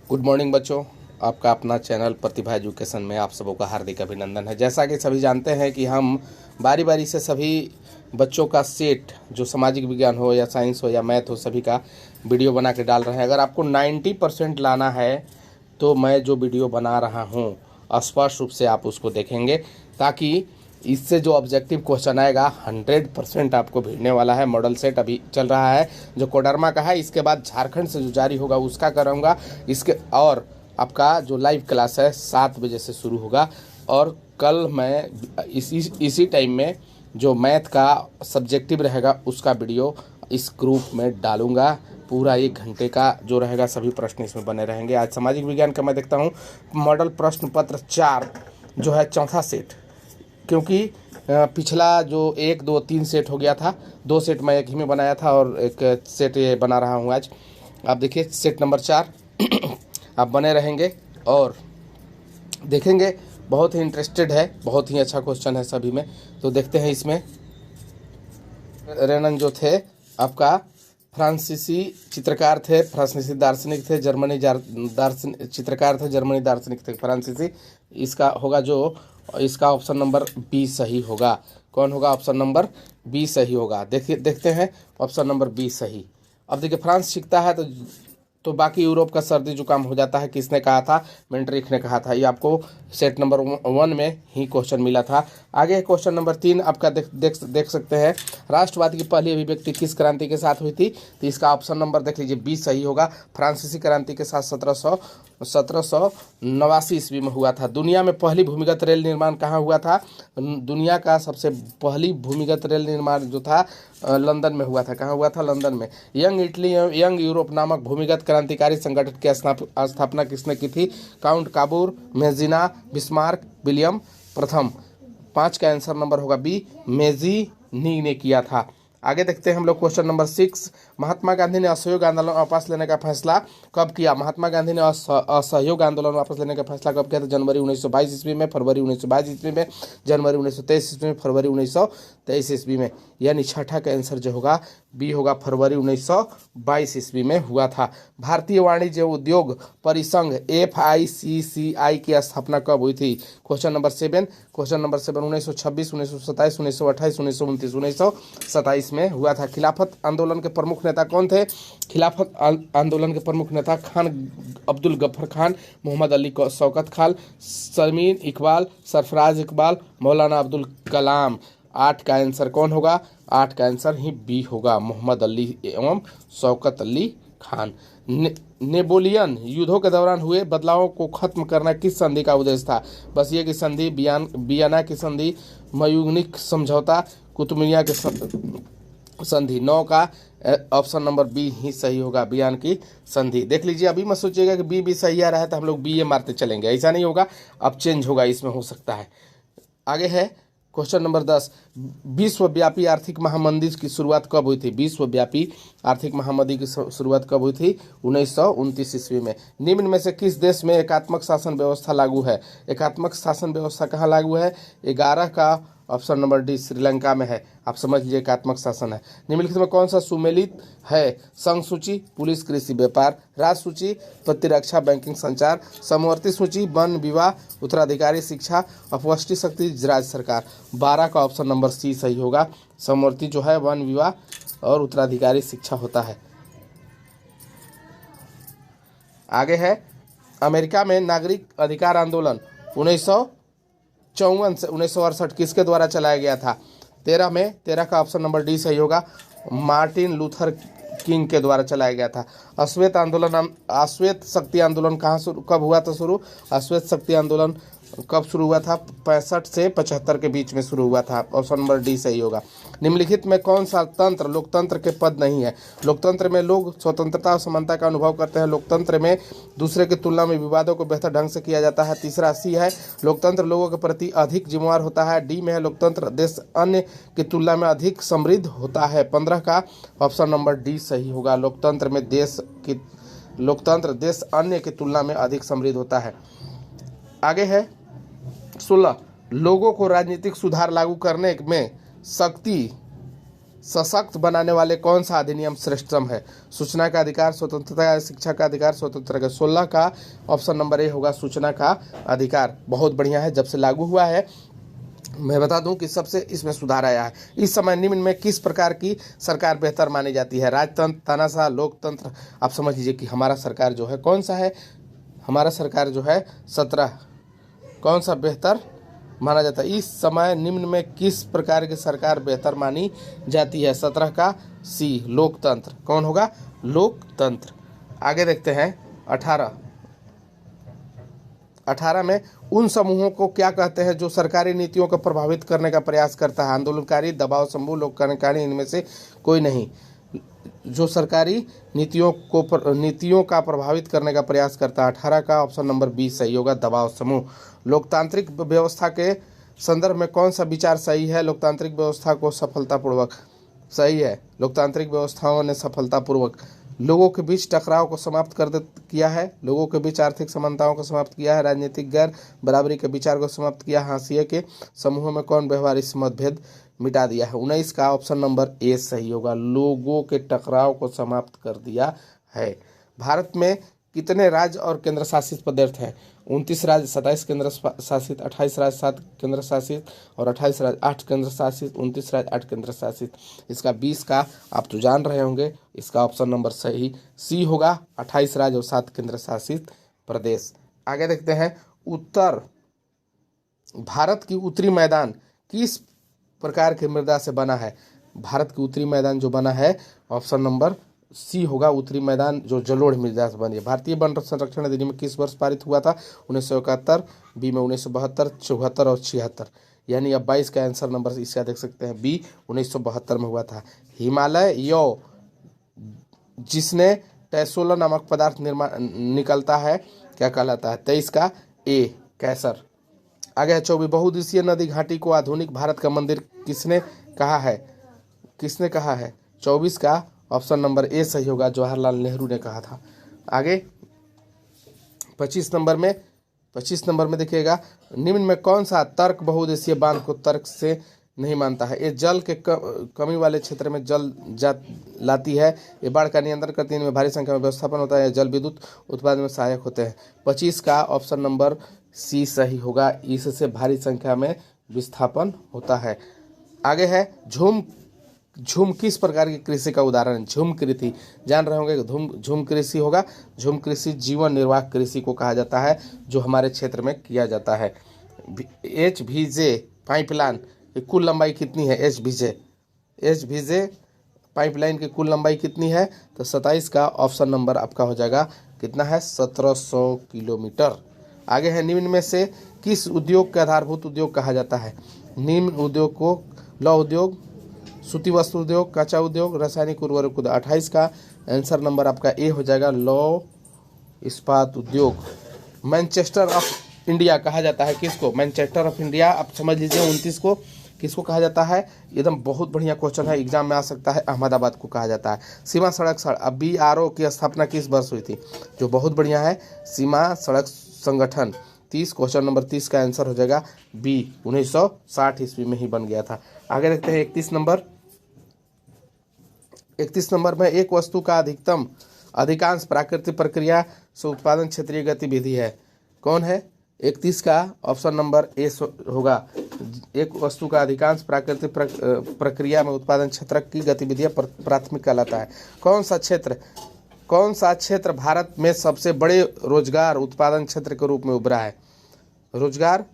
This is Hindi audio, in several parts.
गुड मॉर्निंग बच्चों। आपका अपना चैनल प्रतिभा एजुकेशन में आप सबों का हार्दिक अभिनंदन है। जैसा कि सभी जानते हैं कि हम बारी बारी से सभी बच्चों का सेट, जो सामाजिक विज्ञान हो या साइंस हो या मैथ हो, सभी का वीडियो बना के डाल रहे हैं। अगर आपको 90% लाना है तो मैं जो वीडियो बना रहा हूँ स्पष्ट रूप से आप उसको देखेंगे, ताकि इससे जो ऑब्जेक्टिव क्वेश्चन आएगा 100% आपको भिड़ने वाला है। मॉडल सेट अभी चल रहा है जो कोडरमा का है, इसके बाद झारखंड से जो जारी होगा उसका करूँगा। इसके और आपका जो लाइव क्लास है 7 बजे से शुरू होगा, और कल मैं इसी टाइम में जो मैथ का सब्जेक्टिव रहेगा उसका वीडियो इस ग्रुप में डालूंगा। पूरा 1 घंटे का जो रहेगा, सभी प्रश्न इसमें बने रहेंगे। आज सामाजिक विज्ञान का मैं देखता हूँ मॉडल प्रश्न पत्र 4 जो है चौथा सेट, क्योंकि पिछला जो 1, 2, 3 सेट हो गया था, 2 सेट मैं एक ही में बनाया था और एक सेट ये बना रहा हूँ आज। आप देखिए सेट नंबर 4 आप बने रहेंगे और देखेंगे। बहुत ही इंटरेस्टेड है, बहुत ही अच्छा क्वेश्चन है सभी में। तो देखते हैं इसमें। रेनन जो थे आपका फ्रांसीसी चित्रकार थे, फ्रांसीसी दार्शनिक थे, जर्मनी दार्शनिक चित्रकार थे, जर्मनी दार्शनिक थे, फ्रांसीसी। इसका होगा जो इसका ऑप्शन नंबर बी सही होगा। कौन होगा? ऑप्शन नंबर बी सही होगा। देखिए देखते हैं ऑप्शन नंबर बी सही। अब देखिए फ्रांस सीखता है तो बाकी यूरोप का सर्दी जुकाम हो जाता है। किसने कहा था? मेंटरिख ने कहा था। ये आपको सेट नंबर 1 में ही क्वेश्चन मिला था। आगे क्वेश्चन नंबर 3 आपका देख सकते हैं। राष्ट्रवाद की पहली अभिव्यक्ति किस क्रांति के साथ हुई थी? तो इसका ऑप्शन नंबर देख लीजिए, बी सही होगा। फ्रांसीसी क्रांति के साथ 1789 ईस्वी में हुआ था। दुनिया में पहली भूमिगत रेल निर्माण कहाँ हुआ था? दुनिया का सबसे पहली भूमिगत रेल निर्माण जो था लंदन में हुआ था। कहाँ हुआ था? लंदन में। यंग इटली यंग यूरोप नामक भूमिगत क्रांतिकारी संगठन की स्थापना किसने की थी? काउंट काबूर, मेजिना, बिस्मार्क, विलियम प्रथम। 5 का आंसर नंबर होगा बी, मेजिनी ने किया था। आगे देखते हैं हम लोग क्वेश्चन नंबर 6। महात्मा गांधी ने असहयोग आंदोलन वापस लेने का फैसला कब किया? महात्मा गांधी ने असहयोग आंदोलन वापस लेने का फैसला कब किया था? जनवरी 1922 ईस्वी में, फरवरी 1922 ईस्वी में, जनवरी 1923 ईस्वी में, फरवरी 1923 ईस्वी में। यानी छठा का आंसर जो होगा बी होगा, फरवरी 1922 ईस्वी में हुआ था। भारतीय वाणिज्य उद्योग परिसंघ FICCI की स्थापना कब हुई थी? क्वेश्चन नंबर 7 1926, 1927, 1928, 1929, 1927 में हुआ था। खिलाफत आंदोलन के प्रमुख नेता कौन थे? खिलाफत आंदोलन के प्रमुख नेता खान अब्दुल गफ्फर खान, मोहम्मद अली शौकत खान, समीर इकबाल, सरफराज इकबाल, मौलाना अब्दुल कलाम। 8 का आंसर कौन होगा? 8 का आंसर ही बी होगा, मोहम्मद अली एवं शौकत अली खान। नेपोलियन युद्धों के दौरान हुए बदलावों को खत्म करना किस संधि का उद्देश्य था? बस ये की संधि, वियना की संधि, म्यूनिख समझौता, कुतुमिया की संधि। 9 का ऑप्शन नंबर बी ही सही होगा, बियान की संधि। देख लीजिए, अभी मत सोचिएगा कि बी सही आ रहा है तो हम लोग बी मारते चलेंगे, ऐसा नहीं होगा। अब चेंज होगा, इसमें हो सकता है। आगे है क्वेश्चन नंबर 10। विश्वव्यापी आर्थिक महामंदी की शुरुआत कब हुई थी? विश्वव्यापी आर्थिक महामंदी की शुरुआत कब हुई थी? 1929 ईस्वी में। निम्न में से किस देश में एकात्मक शासन व्यवस्था लागू है? एकात्मक शासन व्यवस्था कहाँ लागू है? 11 का ऑप्शन नंबर डी श्रीलंका में है। आप समझ लीजिए एकात्मक शासन है। निम्नलिखित में कौन सा सुमेलित है? संघ सूची, पुलिस, कृषि, व्यापार, राज सूची, प्रतिरक्षा, बैंकिंग, संचार, समवर्ती सूची, वन विवाह, उत्तराधिकारी, शिक्षा, अपवष्टि शक्ति, राज्य सरकार। 12 का ऑप्शन नंबर सी सही होगा। समवर्ती जो है वन विवाह और उत्तराधिकारी शिक्षा होता है। आगे है अमेरिका में नागरिक अधिकार आंदोलन 1954 से 1968 किसके द्वारा चलाया गया था? 13 का ऑप्शन नंबर डी सही होगा, मार्टिन लूथर किंग के द्वारा चलाया गया था। अश्वेत शक्ति आंदोलन कब हुआ था शुरू? अश्वेत शक्ति आंदोलन कब शुरू हुआ था? 65 से 75 के बीच में शुरू हुआ था। ऑप्शन नंबर डी सही होगा। निम्नलिखित में कौन सा तंत्र लोकतंत्र के पद नहीं है? लोकतंत्र में लोग स्वतंत्रता और समानता का अनुभव करते हैं। लोकतंत्र में दूसरे की तुलना में विवादों को बेहतर ढंग से किया जाता है। तीसरा सी है, लोकतंत्र लोगों के प्रति अधिक जिम्मेवार होता है। डी में है, लोकतंत्र देश अन्य की तुलना में अधिक समृद्ध होता है। 15 का ऑप्शन नंबर डी सही होगा, लोकतंत्र देश अन्य की तुलना में अधिक समृद्ध होता है। आगे है 16 लोगों को राजनीतिक सुधार लागू करने में शक्ति सशक्त बनाने वाले कौन सा अधिनियम श्रेष्ठतम है? सूचना का अधिकार, स्वतंत्रता, शिक्षा का अधिकार, स्वतंत्रता का 16 का ऑप्शन नंबर ए होगा सूचना का अधिकार। बहुत बढ़िया है, जब से लागू हुआ है। मैं बता दूं कि सबसे इसमें सुधार आया है। इस समय निम्न में किस प्रकार की सरकार बेहतर मानी जाती है? राजतंत्र, तानाशाह, लोकतंत्र। आप समझ लीजिए कि हमारा सरकार जो है कौन सा है, हमारा सरकार जो है 17 कौन सा बेहतर माना जाता है? इस समय निम्न में किस प्रकार की सरकार बेहतर मानी जाती है? 17 का सी, लोकतंत्र। कौन होगा? लोकतंत्र। आगे देखते हैं 18 में उन समूहों को क्या कहते हैं जो सरकारी नीतियों को प्रभावित करने का प्रयास करता है? आंदोलनकारी, दबाव समूह, लोक कल्याणकारी, इनमें से कोई नहीं। जो सरकारी नीतियों का प्रभावित करने का प्रयास करता है, 18 का ऑप्शन नंबर बी सही होगा, दबाव समूह। लोकतांत्रिक व्यवस्था के संदर्भ में कौन सा विचार सही है? लोकतांत्रिक व्यवस्था को सफलतापूर्वक, सही है, लोकतांत्रिक व्यवस्थाओं ने सफलतापूर्वक लोगों के बीच टकराव को समाप्त किया है, लोगों के बीच आर्थिक समानताओं को समाप्त किया है, राजनीतिक गैर बराबरी के विचार को समाप्त किया, हाशिए के समूहों में कौन व्यवहारिक मतभेद मिटा दिया है? 19 का ऑप्शन नंबर ए सही होगा, लोगों के टकराव को समाप्त कर दिया है। भारत में कितने राज्य और केंद्र शासित प्रदेश हैं? 29 राज्य, 27 केंद्र शासित, 28 राज्य, 7 केंद्र शासित और 28 राज्य, 8 केंद्र शासित, 29 राज्य, 8 केंद्र शासित। इसका 20 का आप तो जान रहे होंगे, इसका ऑप्शन नंबर सही सी होगा, 28 राज्य और 7 केंद्र शासित प्रदेश। आगे देखते हैं उत्तर भारत की उत्तरी मैदान किस प्रकार की मृदा से बना है? भारत की उत्तरी मैदान जो बना है ऑप्शन नंबर सी होगा, उत्तरी मैदान जो जलोढ़ मृदा से बनी है। भारतीय वन संरक्षण अधिनियम किस वर्ष पारित हुआ था? 1971, बी में 1972, 74 और 76। यानी अब 22 का आंसर नंबर इसका देख सकते हैं, बी 1972 में हुआ था। हिमालय यौ जिसने टैसोला नामक पदार्थ निकलता है क्या कहलाता है? 23 का ए, कैसर। आगे है 24, बहुउद्देशीय नदी घाटी को आधुनिक भारत का मंदिर किसने कहा है? किसने कहा है? 24 का ऑप्शन नंबर ए सही होगा, जवाहरलाल नेहरू ने कहा था। आगे 25 नंबर में देखिएगा, निम्न में कौन सा तर्क बहुउद्देशीय बांध को तर्क से नहीं मानता है? ये जल के कमी वाले क्षेत्र में जल लाती है, ये बाढ़ का नियंत्रण करती है, इनमें भारी संख्या में व्यवस्थापन होता है, जल विद्युत उत्पादन में सहायक होते हैं। 25 का ऑप्शन नंबर सी सही होगा, इससे भारी संख्या में विस्थापन होता है। आगे है झूम किस प्रकार की कृषि का उदाहरण है? झूम कृषि जान रहे होंगे, झूम कृषि होगा। झूम कृषि जीवन निर्वाह कृषि को कहा जाता है, जो हमारे क्षेत्र में किया जाता है। HVJ पाइपलाइन की कुल लंबाई कितनी है? HVJ पाइपलाइन की कुल लंबाई कितनी है? तो 27 का ऑप्शन नंबर आपका हो जाएगा, कितना है? 1700 किलोमीटर। आगे है, निम्न में से किस उद्योग का आधारभूत उद्योग कहा जाता है? निम्न उद्योग को लौह उद्योग, सूती वस्त्र उद्योग, कच्चा उद्योग, रासायनिक उर्वरक उद्योग। 28 का आंसर नंबर आपका ए हो जाएगा, लौह इस्पात उद्योग। मैनचेस्टर ऑफ इंडिया कहा जाता है किसको? मैनचेस्टर ऑफ इंडिया आप समझ लीजिए 29 को किसको कहा जाता है? एकदम बहुत बढ़िया क्वेश्चन है, एग्जाम में आ सकता है। अहमदाबाद को कहा जाता है। सीमा सड़क BRO की स्थापना किस वर्ष हुई थी? जो बहुत बढ़िया है, सीमा सड़क संगठन 30, क्वेश्चन नंबर 30 का आंसर हो जाएगा बी, 1960 ईस्वी में ही बन गया था। आगे देखते हैं 31 नंबर में एक वस्तु का अधिकांश प्राकृतिक प्रक्रिया से उत्पादन क्षेत्रीय गतिविधि है, कौन है? 31 का ऑप्शन नंबर ए होगा, एक वस्तु का अधिकांश प्राकृतिक प्रक्रिया में उत्पादन क्षेत्र की गतिविधियां प्राथमिक कहलाता है। कौन सा क्षेत्र भारत में सबसे बड़े रोजगार उत्पादन क्षेत्र के रूप में उभरा है? रोजगार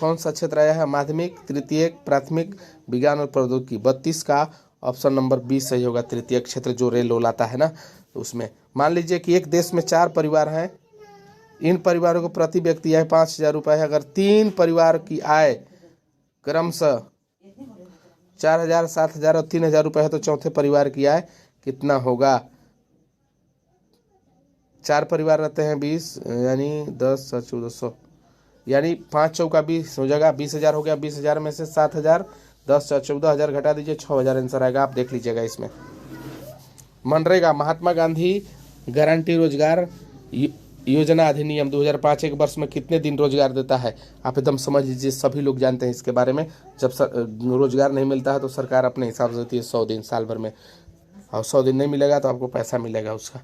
कौन सा क्षेत्र आया है? माध्यमिक, तृतीयक, प्राथमिक, विज्ञान और प्रौद्योगिकी। 32 का ऑप्शन नंबर बी सही होगा, तृतीय क्षेत्र जो रेल लाता है ना, तो उसमें। मान लीजिए कि एक देश में 4 परिवार हैं, इन परिवारों को प्रति व्यक्ति आय 5,000 रुपये है। अगर 3 परिवार की आय क्रमशः 4,000, 7,000 और 3,000 रुपये है, तो चौथे परिवार की आय कितना होगा? 4 परिवार रहते हैं, 20 यानी 10 1400, यानी 5 चौका 20 हो जाएगा, 20,000 हो गया। 20,000 में से 7,000, 10 14,000 घटा दीजिए, 6,000 आंसर आएगा। आप देख लीजिएगा इसमें। मनरेगा, महात्मा गांधी गारंटी रोजगार योजना अधिनियम 2005 एक वर्ष में कितने दिन रोजगार देता है? आप एकदम समझ लीजिए, सभी लोग जानते हैं इसके बारे में। जब रोजगार नहीं मिलता है तो सरकार अपने हिसाब से देती है 100 दिन साल भर में, और 100 दिन नहीं मिलेगा तो आपको पैसा मिलेगा उसका।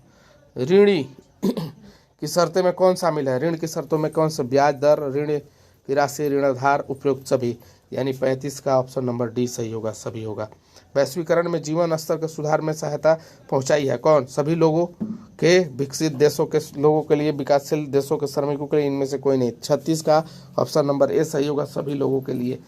ऋणी की शर्तें में कौन शामिल है? ऋण की शर्तों में कौन सा? ब्याज दर, ऋण की राशि, ऋणाधार, उपयुक्त सभी, यानी 35 का ऑप्शन नंबर डी सही होगा, सभी होगा। वैश्वीकरण में जीवन स्तर के सुधार में सहायता पहुंचाई है कौन? सभी लोगों के, विकसित देशों के लोगों के लिए, विकासशील देशों के श्रमिकों के लिए, इनमें से कोई नहीं। 36 का ऑप्शन नंबर ए सही होगा, सभी लोगों के लिए।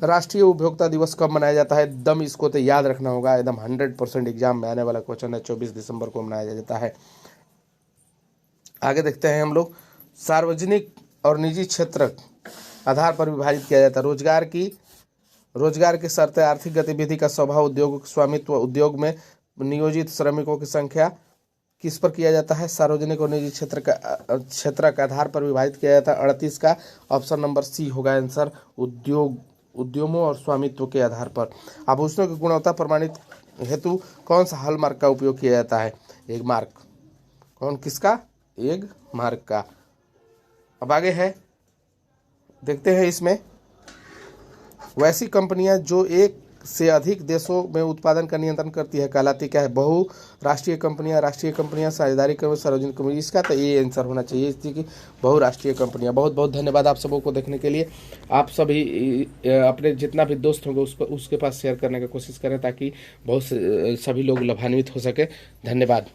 राष्ट्रीय उपभोक्ता दिवस कब मनाया जाता है? एकदम इसको तो याद रखना होगा, एकदम 100% एग्जाम में आने वाला क्वेश्चन है। 24 दिसंबर को मनाया जाता है। आगे देखते हैं हम लोग। सार्वजनिक और निजी क्षेत्र आधार पर विभाजित किया जाता है। रोजगार की शर्तें, आर्थिक गतिविधि का स्वभाव, उद्योग स्वामित्व, उद्योग में नियोजित श्रमिकों की संख्या, किस पर किया जाता है? सार्वजनिक और निजी क्षेत्र के आधार पर विभाजित किया जाता है। 38 का ऑप्शन नंबर सी होगा आंसर, उद्यमों और स्वामित्व के आधार पर। आभूषणों की गुणवत्ता प्रमाणित हेतु कौन सा हॉलमार्क का उपयोग किया जाता है? Egg mark. कौन किसका? एग मार्क का। अब आगे है, देखते हैं इसमें। वैसी कंपनियां जो एक से अधिक देशों में उत्पादन का नियंत्रण करती है कहलाती क्या है? बहुराष्ट्रीय कंपनियां, राष्ट्रीय कंपनियां, साझेदारी कंपनी, सार्वजनिक कंपनी। इसका तो ये आंसर होना चाहिए इसकी कि बहुराष्ट्रीय कंपनियां। बहुत बहुत धन्यवाद आप सबों को देखने के लिए। आप सभी अपने जितना भी दोस्त होंगे उसके पास शेयर करने की कोशिश करें ताकि सभी लोग लाभान्वित हो सके। धन्यवाद।